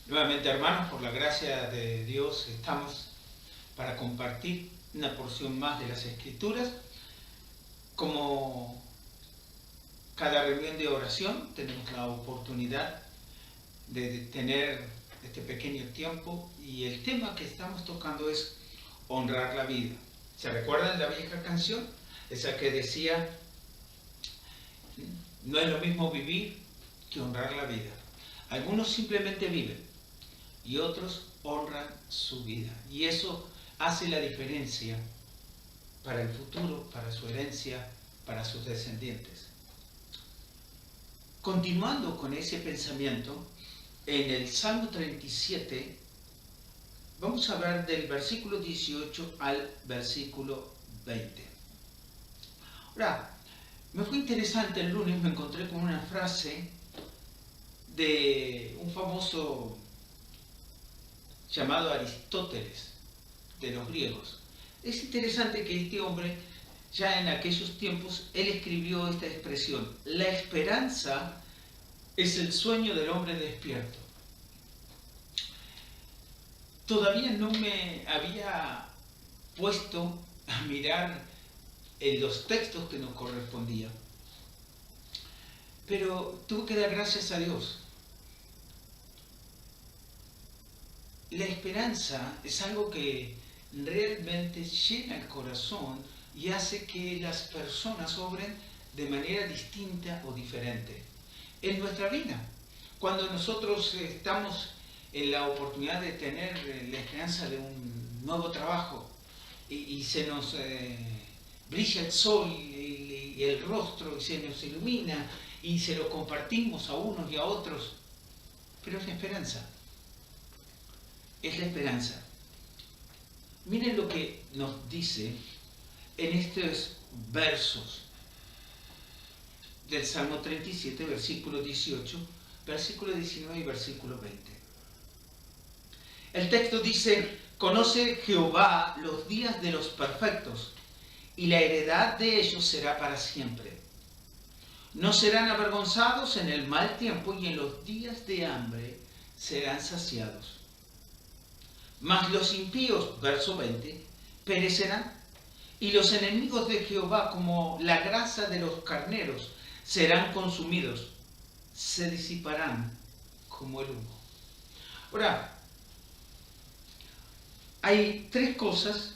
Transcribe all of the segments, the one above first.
Nuevamente, hermanos, por la gracia de Dios, estamos para compartir una porción más de las Escrituras. Como cada reunión de oración, tenemos la oportunidad de tener este pequeño tiempo, y el tema que estamos tocando es honrar la vida. ¿Se recuerdan la vieja canción? Esa que decía, no es lo mismo vivir que honrar la vida. Algunos simplemente viven y otros honran su vida. Y eso hace la diferencia para el futuro, para su herencia, para sus descendientes. Continuando con ese pensamiento, en el Salmo 37, vamos a hablar del versículo 18 al versículo 20. Ahora, me fue interesante el lunes, me encontré con una frase de un famoso llamado Aristóteles, de los griegos. Es interesante que este hombre, ya en aquellos tiempos, él escribió esta expresión: la esperanza es el sueño del hombre despierto. Todavía no me había puesto a mirar en los textos que nos correspondían, pero tuve que dar gracias a Dios. La esperanza es algo que realmente llena el corazón y hace que las personas obren de manera distinta o diferente en nuestra vida. Cuando nosotros estamos en la oportunidad de tener la esperanza de un nuevo trabajo y se nos brilla el sol y el rostro y se nos ilumina y se lo compartimos a unos y a otros, pero es la esperanza. Es la esperanza. Miren lo que nos dice en estos versos del Salmo 37, versículo 18, versículo 19 y versículo 20. El texto dice: conoce Jehová los días de los perfectos, y la heredad de ellos será para siempre. No serán avergonzados en el mal tiempo, y en los días de hambre serán saciados. Mas los impíos, verso 20, perecerán, y los enemigos de Jehová, como la grasa de los carneros, serán consumidos, se disiparán como el humo. Ahora, hay tres cosas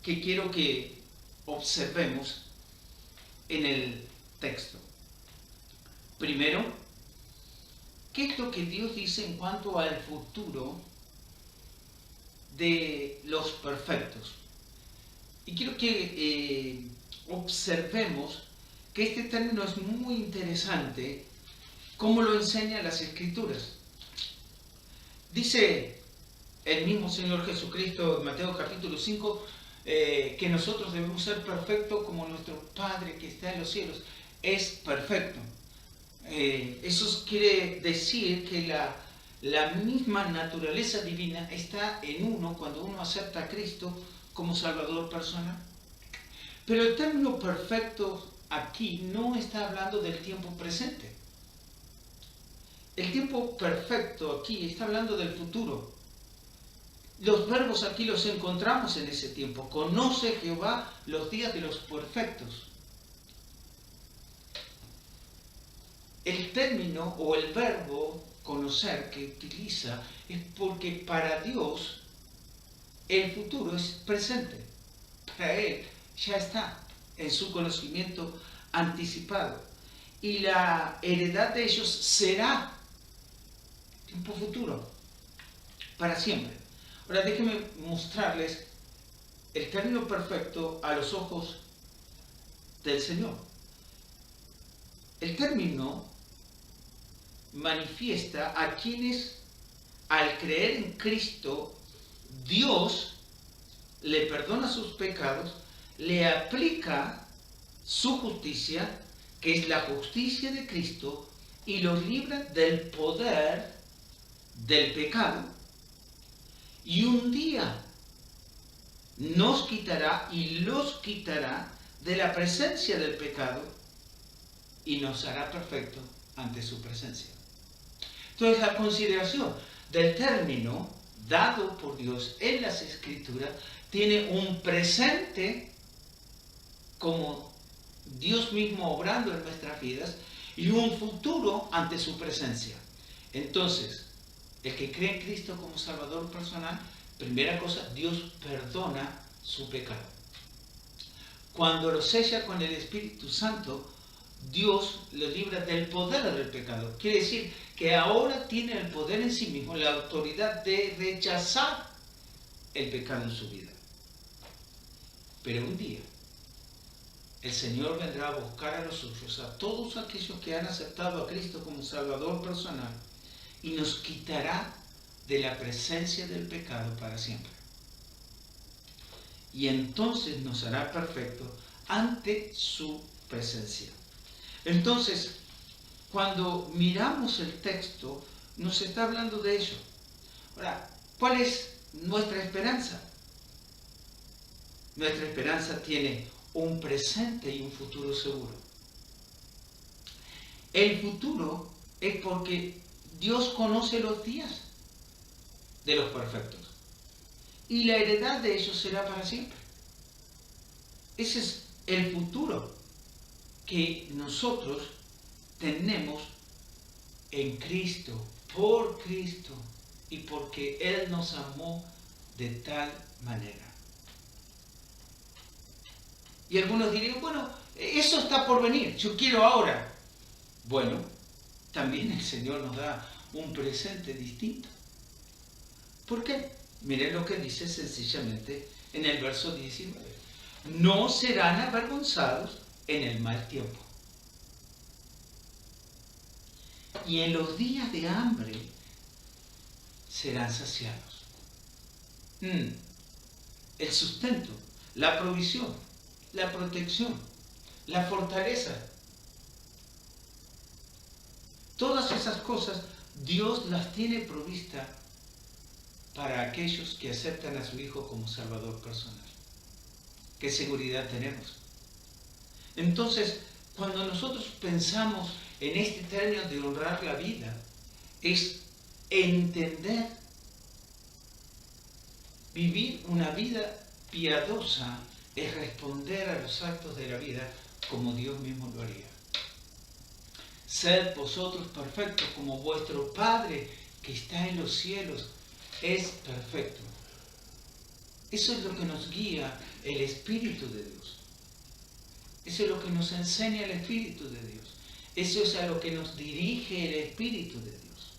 que quiero que observemos en el texto. Primero, ¿qué es lo que Dios dice en cuanto al futuro de los perfectos? Y quiero que observemos que este término es muy interesante, como lo enseñan las Escrituras. Dice el mismo Señor Jesucristo en Mateo capítulo 5 que nosotros debemos ser perfectos como nuestro Padre que está en los cielos es perfecto. Eso quiere decir que la misma naturaleza divina está en uno cuando uno acepta a Cristo como Salvador personal. Pero el término perfecto aquí no está hablando del tiempo presente. El tiempo perfecto aquí está hablando del futuro. Los verbos aquí los encontramos en ese tiempo. Conoce Jehová los días de los perfectos. El término o el verbo conocer que utiliza es porque para Dios el futuro es presente. Para Él ya está en su conocimiento anticipado. Y la heredad de ellos será tiempo futuro, para siempre. Ahora déjenme mostrarles el término perfecto a los ojos del Señor. El término manifiesta a quienes, al creer en Cristo, Dios le perdona sus pecados, le aplica su justicia, que es la justicia de Cristo, y los libra del poder del pecado, y un día nos quitará y los quitará de la presencia del pecado y nos hará perfecto ante su presencia. Entonces la consideración del término dado por Dios en las Escrituras tiene un presente como Dios mismo obrando en nuestras vidas y un futuro ante su presencia. Entonces, el que cree en Cristo como Salvador personal, primera cosa, Dios perdona su pecado. Cuando lo sella con el Espíritu Santo, Dios lo libra del poder del pecado. Quiere decir que ahora tiene el poder en sí mismo, la autoridad de rechazar el pecado en su vida. Pero un día, el Señor vendrá a buscar a los suyos, a todos aquellos que han aceptado a Cristo como Salvador personal, y nos quitará de la presencia del pecado para siempre. Y entonces nos hará perfectos ante su presencia. Entonces, cuando miramos el texto, nos está hablando de eso. Ahora, ¿cuál es nuestra esperanza? Nuestra esperanza tiene un presente y un futuro seguro. El futuro es porque Dios conoce los días de los perfectos y la heredad de ellos será para siempre. Ese es el futuro que nosotros tenemos en Cristo, por Cristo y porque Él nos amó de tal manera. Y algunos dirían, bueno, eso está por venir, yo quiero ahora. Bueno, también el Señor nos da un presente distinto. ¿Por qué? Miren lo que dice sencillamente en el verso 19. No serán avergonzados en el mal tiempo. Y en los días de hambre serán saciados. El sustento, la provisión, la protección, la fortaleza. Todas esas cosas Dios las tiene provista para aquellos que aceptan a su Hijo como Salvador personal. ¿Qué seguridad tenemos? Entonces, cuando nosotros pensamos en este término de honrar la vida, es entender, vivir una vida piadosa, es responder a los actos de la vida como Dios mismo lo haría. Sed vosotros perfectos como vuestro Padre que está en los cielos es perfecto. Eso es lo que nos guía el Espíritu de Dios. Eso es lo que nos enseña el Espíritu de Dios. Eso es a lo que nos dirige el Espíritu de Dios.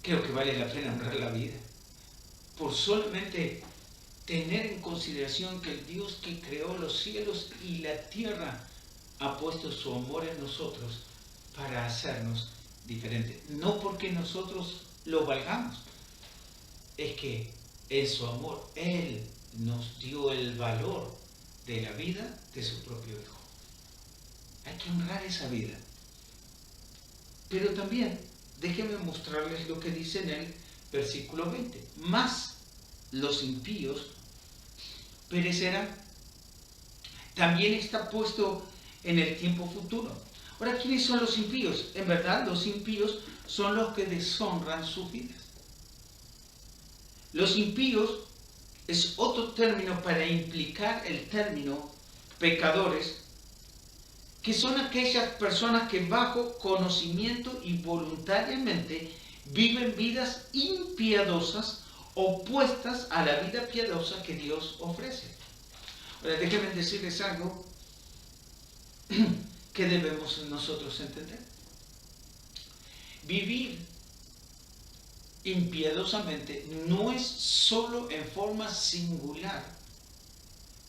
Creo que vale la pena honrar la vida por solamente tener en consideración que el Dios que creó los cielos y la tierra ha puesto su amor en nosotros para hacernos diferentes. No porque nosotros lo valgamos, es que en su amor Él nos dio el valor de la vida de su propio Hijo. Hay que honrar esa vida. Pero también, déjenme mostrarles lo que dice en el versículo 20. Más los impíos perecerán. También está puesto en el tiempo futuro. Ahora, ¿quiénes son los impíos? En verdad, los impíos son los que deshonran sus vidas. Los impíos es otro término para implicar el término pecadores, que son aquellas personas que bajo conocimiento y voluntariamente viven vidas impiadosas opuestas a la vida piadosa que Dios ofrece. Ahora, déjenme decirles algo que debemos nosotros entender. Vivir impiadosamente no es solo en forma singular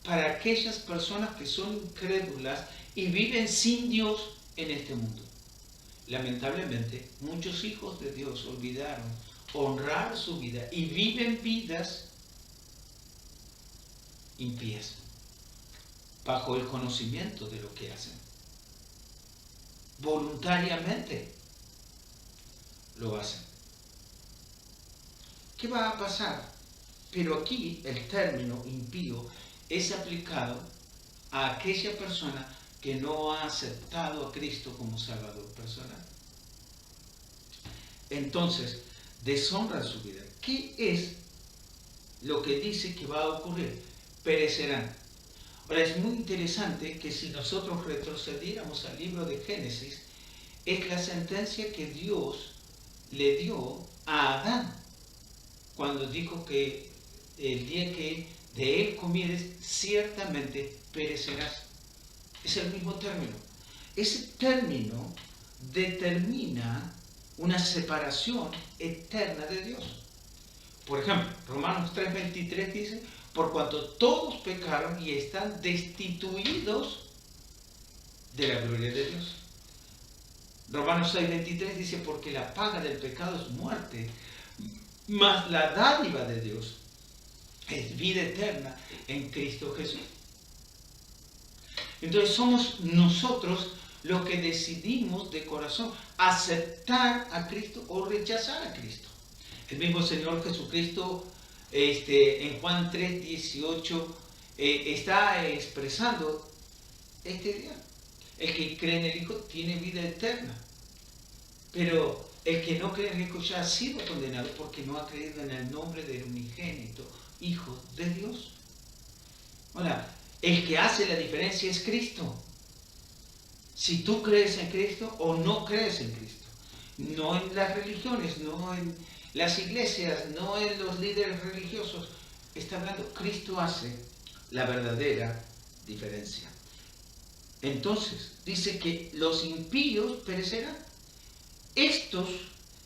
para aquellas personas que son incrédulas y viven sin Dios en este mundo. Lamentablemente, muchos hijos de Dios olvidaron honrar su vida y viven vidas impías, bajo el conocimiento de lo que hacen. Voluntariamente lo hacen. ¿Qué va a pasar? Pero aquí el término impío es aplicado a aquella persona que no ha aceptado a Cristo como Salvador personal. Entonces, deshonran su vida. ¿Qué es lo que dice que va a ocurrir? Perecerán. Ahora, es muy interesante que si nosotros retrocediéramos al libro de Génesis, es la sentencia que Dios le dio a Adán cuando dijo que el día que de él comieres, ciertamente perecerás. Es el mismo término. Ese término determina una separación eterna de Dios. Por ejemplo, Romanos 3:23 dice, por cuanto todos pecaron y están destituidos de la gloria de Dios. Romanos 6:23 dice, porque la paga del pecado es muerte, mas la dádiva de Dios es vida eterna en Cristo Jesús. Entonces somos nosotros los que decidimos de corazón aceptar a Cristo o rechazar a Cristo. El mismo Señor Jesucristo en Juan 3:18 está expresando este día. El que cree en el Hijo tiene vida eterna, pero el que no cree en el Hijo ya ha sido condenado porque no ha creído en el nombre del unigénito Hijo de Dios. Ahora, el que hace la diferencia es Cristo. Si tú crees en Cristo o no crees en Cristo. No en las religiones, no en las iglesias, no en los líderes religiosos. Está hablando, Cristo hace la verdadera diferencia. Entonces, dice que los impíos perecerán. Estos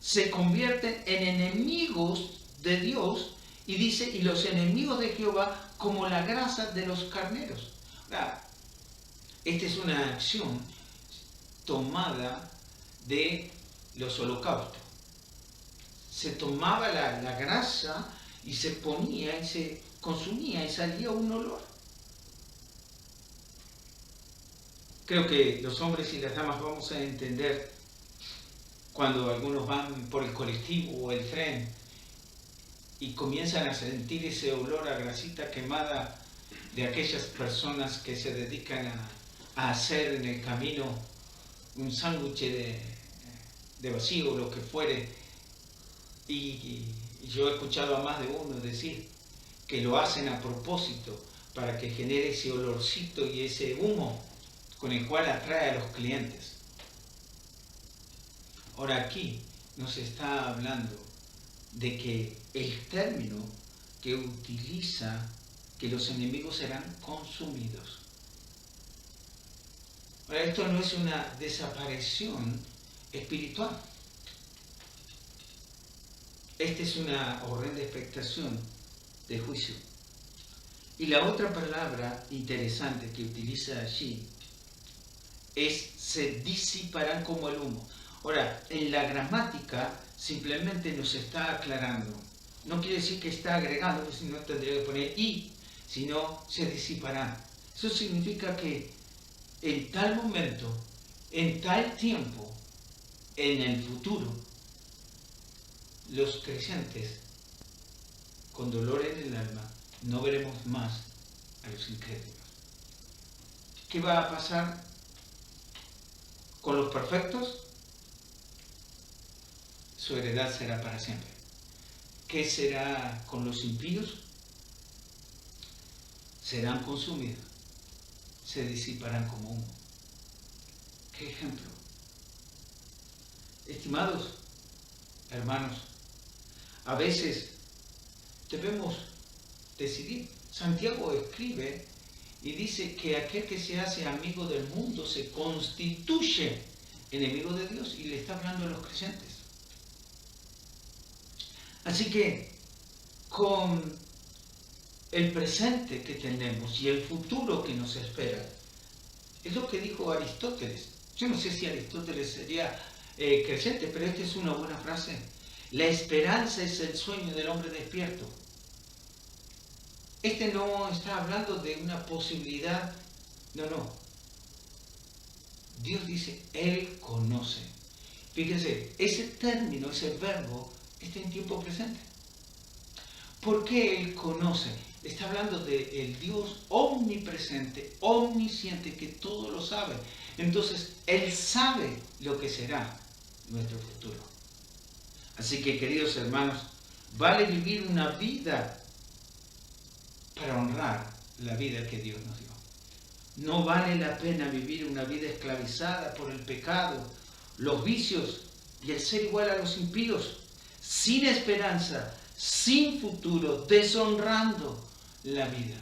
se convierten en enemigos de Dios y dice, y los enemigos de Jehová como la grasa de los carneros. Ahora, esta es una acción tomada de los holocaustos. Se tomaba la grasa y se ponía y se consumía y salía un olor. Creo que los hombres y las damas vamos a entender cuando algunos van por el colectivo o el tren y comienzan a sentir ese olor a grasita quemada de aquellas personas que se dedican a hacer en el camino un sándwich de vacío o lo que fuere. Y yo he escuchado a más de uno decir que lo hacen a propósito para que genere ese olorcito y ese humo con el cual atrae a los clientes. Ahora aquí nos está hablando de que el término que utiliza, que los enemigos serán consumidos. Ahora, esto no es una desaparición espiritual. Esta es una horrenda expectación de juicio. Y la otra palabra interesante que utiliza allí es se disiparán como el humo. Ahora, en la gramática simplemente nos está aclarando. No quiere decir que está agregando, porque si no tendría que poner y, sino se disiparán. Eso significa que en tal momento, en tal tiempo, en el futuro, los creyentes con dolor en el alma no veremos más a los incrédulos. ¿Qué va a pasar con los perfectos? Su heredad será para siempre. ¿Qué será con los impíos? Serán consumidos, se disiparán como humo. ¿Qué ejemplo? Estimados hermanos, a veces debemos decidir. Santiago escribe y dice que aquel que se hace amigo del mundo se constituye enemigo de Dios, y le está hablando a los creyentes. Así que con el presente que tenemos y el futuro que nos espera, es lo que dijo Aristóteles. Yo no sé si Aristóteles sería creyente, pero esta es una buena frase. La esperanza es el sueño del hombre despierto. Este no está hablando de una posibilidad, no. Dios dice, Él conoce. Fíjense, ese término, ese verbo, está en tiempo presente. ¿Por qué Él conoce? Está hablando de el Dios omnipresente, omnisciente, que todo lo sabe. Entonces, Él sabe lo que será nuestro futuro. Así que, queridos hermanos, vale vivir una vida para honrar la vida que Dios nos dio. No vale la pena vivir una vida esclavizada por el pecado, los vicios y el ser igual a los impíos, sin esperanza, sin futuro, deshonrando la vida.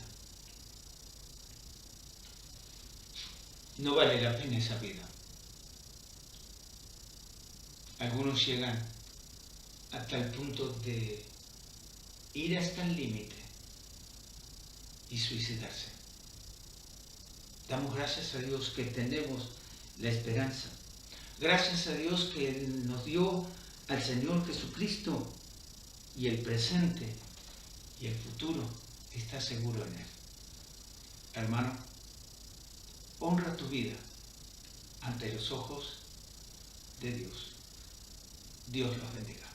No vale la pena esa vida. Algunos llegan hasta el punto de ir hasta el límite y suicidarse. Damos gracias a Dios que tenemos la esperanza. Gracias a Dios que nos dio al Señor Jesucristo, y el presente y el futuro está seguro en Él. Hermano, honra tu vida ante los ojos de Dios. Dios los bendiga.